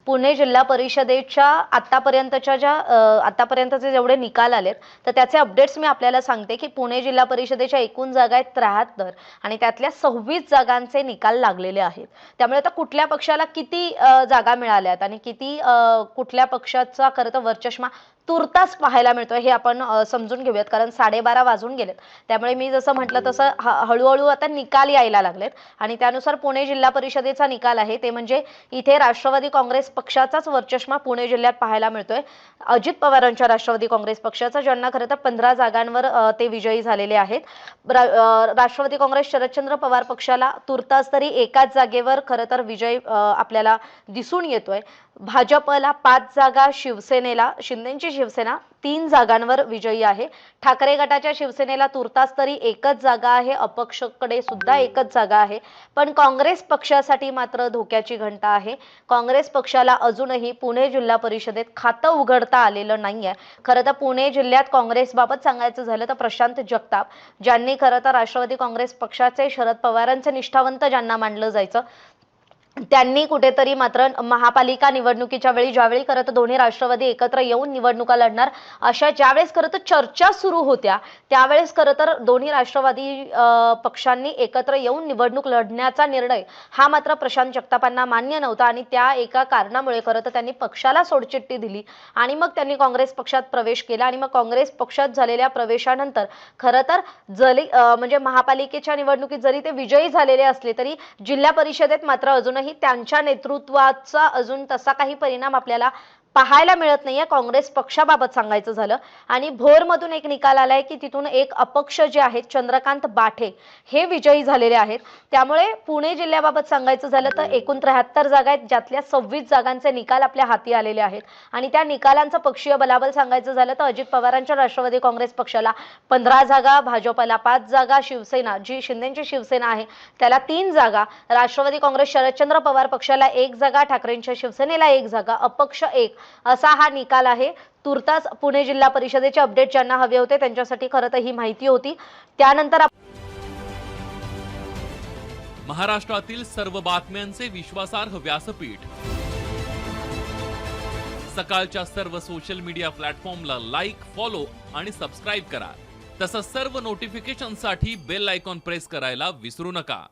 पुणे जिल्हा परिषदेच्या आतापर्यंतचे जेवढे निकाल आलेत तर त्याचे अपडेट्स मी आपल्याला सांगते की पुणे जिल्हा परिषदेच्या एकूण जागा आहेत 73 आणि त्यातल्या 26 जागांचे निकाल लागलेले आहेत। त्यामुळे आता कुठल्या पक्षाला किती जागा मिळाल्यात आणि किती कुठल्या पक्षाचा खरं तर वर्चस्व तुर्तास पाहायला मिळतोय हे आपण समजून घेऊयात, कारण 12:30 वाजून गेलेत। त्यामुळे मी जसं म्हटलं तसं हळूहळू आता निकाल यायला लागलेत आणि त्यानुसार पुणे जिल्हा परिषदेचा निकाल आहे ते म्हणजे इथे राष्ट्रवादी काँग्रेस पक्षाचाच वर्चस्व पुणे जिल्ह्यात पाहायला मिळतोय। अजित पवारांच्या राष्ट्रवादी काँग्रेस पक्षाचा, ज्यांना खरं तर 15 जागांवर ते विजयी झालेले आहेत। राष्ट्रवादी काँग्रेस शरदचंद्र पवार पक्षाला तुर्तास तरी एकाच जागेवर खरं तर विजय आपल्याला दिसून येतोय। भाजपला 5 जागा, शिवसेनेला शिंदेची शिवसेना 3 जागांवर विजयी आहे। ठाकरे गटाच्या शिवसेनेला तुर्तास तरी एकच जागा आहे, अपक्षकडे सुद्धा एकच जागा आहे। पण काँग्रेस पक्षासाठी मात्र धोक्याची घंटा आहे। काँग्रेस पक्षाला अजूनही पुणे जिल्हा परिषदेत खातं उघडता आलेलं नाहीये। खरं तर पुणे जिल्ह्यात काँग्रेसबाबत सांगायचं झालं तर प्रशांत जगताप, ज्यांनी खरं तर राष्ट्रवादी काँग्रेस पक्षाचे शरद पवारांचे निष्ठावंत ज्यांना मानलं जायचं, त्यांनी कुठेतरी मात्र महापालिका निवडणुकीच्या वेळी ज्यावेळी खरं तर दोन्ही राष्ट्रवादी एकत्र येऊन निवडणुका लढणार अशा ज्यावेळेस खरं तर चर्चा सुरू होत्या त्यावेळेस खरं तर दोन्ही राष्ट्रवादी पक्षांनी एकत्र येऊन निवडणूक लढण्याचा निर्णय हा मात्र प्रशांत जगतापांना मान्य नव्हता आणि त्या एका कारणामुळे खरं तर त्यांनी पक्षाला सोडचिठ्ठी दिली आणि मग त्यांनी काँग्रेस पक्षात प्रवेश केला आणि मग काँग्रेस पक्षात झालेल्या प्रवेशानंतर खरं तर म्हणजे महापालिकेच्या निवडणुकीत जरी ते विजयी झालेले असले तरी जिल्हा परिषदेत मात्र अजूनही त्यांच्या नेतृत्वाचा अजून तसा काही परिणाम आपल्याला पाहायला मिळत नाहीये काँग्रेस पक्षाबाबत सांगायचं झालं। आणि भोरमधून एक निकाल आलाय की तिथून एक अपक्ष जे आहेत चंद्रकांत बाठे हे विजयी झालेले आहेत। त्यामुळे पुणे जिल्ह्याबाबत सांगायचं झालं तर एकूण 73 जागा आहेत, ज्यातल्या 26 जागांचे निकाल आपल्या हाती आलेले आहेत आणि त्या निकालांचं पक्षीय बलाबल सांगायचं झालं तर अजित पवारांच्या राष्ट्रवादी काँग्रेस पक्षाला 15 जागा, भाजपला 5 जागा, शिवसेना जी शिंदेची शिवसेना आहे त्याला 3 जागा, राष्ट्रवादी काँग्रेस शरदचंद्र पवार पक्षाला 1 जागा, ठाकरेंच्या शिवसेनेला 1 जागा, अपक्ष 1 असा हा निकाल आहे। तुर्तास पुणे जिल्हा परिषदेचे अपडेट ज्यांना हवे होते त्यांच्यासाठी खरं तर ही माहिती होती। त्यानंतर महाराष्ट्रातील सर्व बातम्यांचे विश्वासार्ह व्यासपीठ, सकाळच्या सर्व सोशल मीडिया प्लॅटफॉर्मला लाईक, फॉलो आणि सबस्क्राईब करा। तसंच सर्व नोटिफिकेशनसाठी बेल आयकॉन प्रेस करायला विसरू नका।